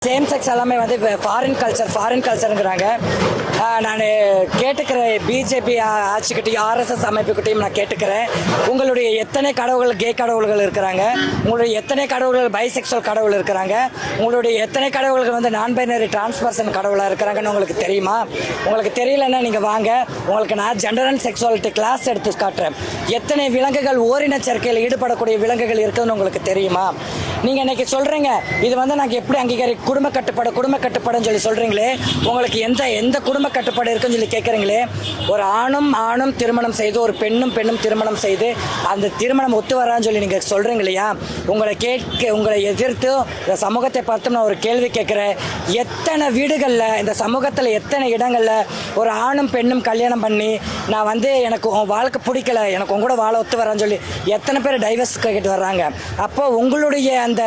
Same sex எல்லாமே வந்து foreign கல்ச்சருங்கிறாங்க. நான் கேட்டுக்கிறேன், பிஜேபி ஆட்சிக்கிட்டையும் ஆர்எஸ்எஸ் அமைப்புக்கிட்டையும் நான் கேட்டுக்கிறேன். உங்களுடைய எத்தனை கடவுள்கள் கே கடவுள்கள் இருக்கிறாங்க, உங்களுடைய எத்தனை கடவுள்கள் பைசெக்சுவல் கடவுள் இருக்கிறாங்க, உங்களுடைய எத்தனை கடவுள்கள் வந்து நான் பைனரி டிரான்ஸ்பர்சன் கடவுளாக இருக்கிறாங்கன்னு உங்களுக்கு தெரியுமா? உங்களுக்கு தெரியலன்னா நீங்கள் வாங்க, உங்களுக்கு நான் ஜெண்டர் அண்ட் செக்ஸுவாலிட்டி கிளாஸ் எடுத்து காட்டுறேன். எத்தனை விலங்குகள் ஓரின சேர்க்கையில் ஈடுபடக்கூடிய விலங்குகள் இருக்குதுன்னு உங்களுக்கு தெரியுமா? நீங்கள் இன்றைக்கி சொல்கிறீங்க இது வந்து நாங்கள் எப்படி குடும்ப கட்டுப்பாடுன்னு சொல்லி சொல்கிறீங்களே, உங்களுக்கு எந்த குடும்ப கட்டுப்பாடு இருக்குன்னு சொல்லி கேட்குறீங்களே. ஒரு ஆணும் திருமணம் செய்து, ஒரு பெண்ணும் திருமணம் செய்து அந்த திருமணம் ஒத்து வரான்னு சொல்லி நீங்கள் சொல்கிறீங்க இல்லையா? உங்களை எதிர்த்து இந்த சமூகத்தை பார்த்து நான் ஒரு கேள்வி கேட்குறேன். எத்தனை வீடுகளில், இந்த சமூகத்தில் எத்தனை இடங்களில் ஒரு ஆணும் பெண்ணும் கல்யாணம் பண்ணி நான் வந்து எனக்கு உன் வாழ்க்கை பிடிக்கல, எனக்கு உங்க கூட வாழ ஒத்து வரான்னு சொல்லி எத்தனை பேர் டைவர்ஸ் கேட்டு வர்றாங்க? அப்போ உங்களுடைய அந்த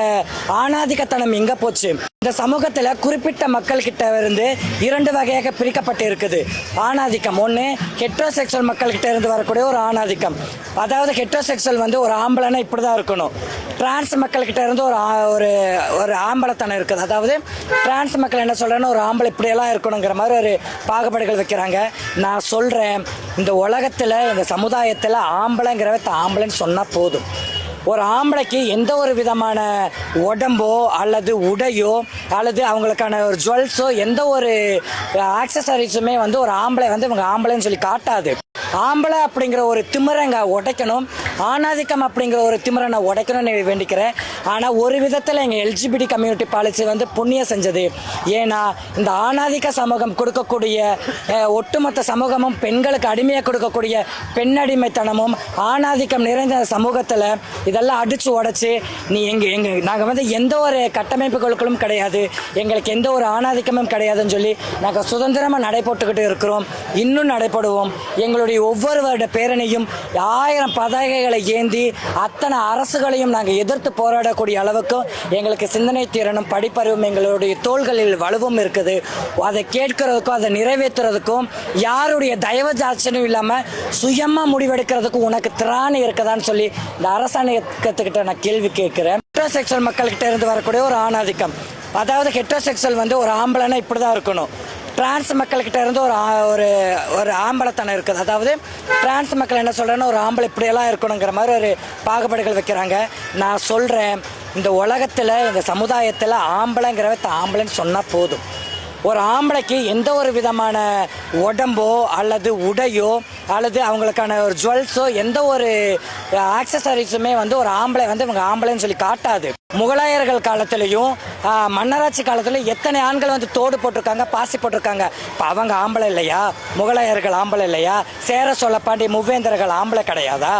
ஆணாதிக்கத்தனம் எங்கே போச்சு? இந்த சமூகத்தில் குறிப்பிட்ட மக்கள்கிட்ட இருந்து இரண்டு வகையாக பிரிக்கப்பட்டு இருக்குது ஆணாதிக்கம். ஒன்று ஹெட்ரோசெக்சுவல் மக்கள்கிட்ட இருந்து வரக்கூடிய ஒரு ஆணாதிக்கம், அதாவது ஹெட்ரோசெக்சுவல் வந்து ஒரு ஆம்பளைனா இப்படி தான் இருக்கணும். டிரான்ஸ் மக்கள்கிட்ட இருந்து ஒரு ஆம்பளைத்தனம் இருக்குது, அதாவது டிரான்ஸ் மக்கள் என்ன சொல்கிறேன்னா ஒரு ஆம்பளை இப்படியெல்லாம் இருக்கணுங்கிற மாதிரி ஒரு பாகுபாடுகள் வைக்கிறாங்க. நான் சொல்கிறேன், இந்த உலகத்தில் இந்த சமுதாயத்தில் ஆம்பளைன்னு சொன்னால் போதும். ஒரு ஆம்பளைக்கு எந்த ஒரு விதமான உடம்போ அல்லது உடையோ அல்லது அவங்களுக்கான ஒரு ஜுவல்ஸோ எந்த ஒரு ஆக்சசரிஸுமே வந்து ஒரு ஆம்பளை வந்து இவங்க ஆம்பளைன்னு சொல்லி காட்டாது. ஆம்பளை அப்படிங்கிற ஒரு திமிரங்க உடைக்கணும், ஆணாதிக்கம் அப்படிங்கிற ஒரு திமிரை உடைக்கணும்னு வேண்டிக்கிறேன். ஆனால் ஒரு விதத்தில் எங்கள் எல்ஜிபிடி கம்யூனிட்டி பாலிசி வந்து புண்ணியம் செஞ்சது. ஏன்னா இந்த ஆணாதிக்க சமூகம் கொடுக்கக்கூடிய ஒட்டுமொத்த சமூகமும் பெண்களுக்கு அடிமையாக கொடுக்கக்கூடிய பெண்ணடிமைத்தனமும் ஆணாதிக்கம் நிறைந்த சமூகத்தில் இதெல்லாம் அடித்து உடைச்சி நாங்கள் வந்து எந்த ஒரு கட்டமைப்புகளுக்கும் கிடையாது, எங்களுக்கு எந்த ஒரு ஆணாதிக்கமும் கிடையாதுன்னு சொல்லி நாங்கள் சுதந்திரமாக நடைபோட்டுக்கிட்டு இருக்கிறோம். இன்னும் நடைபெறுவோம். எங்களுடைய ஒவ்வொரு வருட பேரணியும் 1000 பதாகைகளை ஏந்தி அத்தனை அரசுகளையும் நாங்கள் எதிர்த்து போராடக்கூடிய அளவுக்கு எங்களுக்கு சிந்தனை திறனும் படிப்பறிவும் எங்களுடைய தோள்களில் வலுவும் இருக்குது. அதை கேட்கறதுக்கும் அதை நிறைவேற்றுறதுக்கும் யாருடைய தயவு ஜாட்சியும் இல்லாமல் சுயமாக முடிவெடுக்கிறதுக்கும் உனக்கு திராணி இருக்குதான்னு சொல்லி இந்த அரசாங்கத்துக்கிட்ட நான் கேள்வி கேட்குறேன். ஹெட்ரோசெக்சுவல் மக்கள்கிட்ட இருந்து வரக்கூடிய ஒரு ஆணாதிக்கம், அதாவது ஹெட்ரோசெக்சுவல் வந்து ஒரு ஆம்பளைனா இப்படி தான் இருக்கணும். டிரான்ஸ் மக்கள்கிட்ட இருந்து ஒரு ஆம்பளைத்தனம் இருக்குது, அதாவது டிரான்ஸ் மக்கள் என்ன சொல்கிறேன்னா ஒரு ஆம்பளை இப்படியெல்லாம் இருக்கணுங்கிற மாதிரி ஒரு பாகுபாடுகள் வைக்கிறாங்க. நான் சொல்கிறேன், இந்த உலகத்தில் இந்த சமுதாயத்தில் ஆம்பளைன்னு சொன்னால் போதும். ஒரு ஆம்பளைக்கு எந்த ஒரு விதமான உடம்போ அல்லது உடையோ அல்லது அவங்களுக்கான ஒரு ஜுவல்ஸோ எந்த ஒரு ஆக்சசரிஸுமே வந்து ஒரு ஆம்பளை வந்து இவங்க ஆம்பளைன்னு சொல்லி காட்டாது. முகலாயர்கள் காலத்திலையும் மன்னராட்சி காலத்திலையும் எத்தனை ஆண்கள் வந்து தோடு போட்டிருக்காங்க, பாசி போட்டிருக்காங்க. இப்போ அவங்க ஆம்பளை இல்லையா? முகலாயர்கள் ஆம்பளை இல்லையா? சேர சோழ பாண்டிய மூவேந்தர்கள் ஆம்பளை கிடையாதா?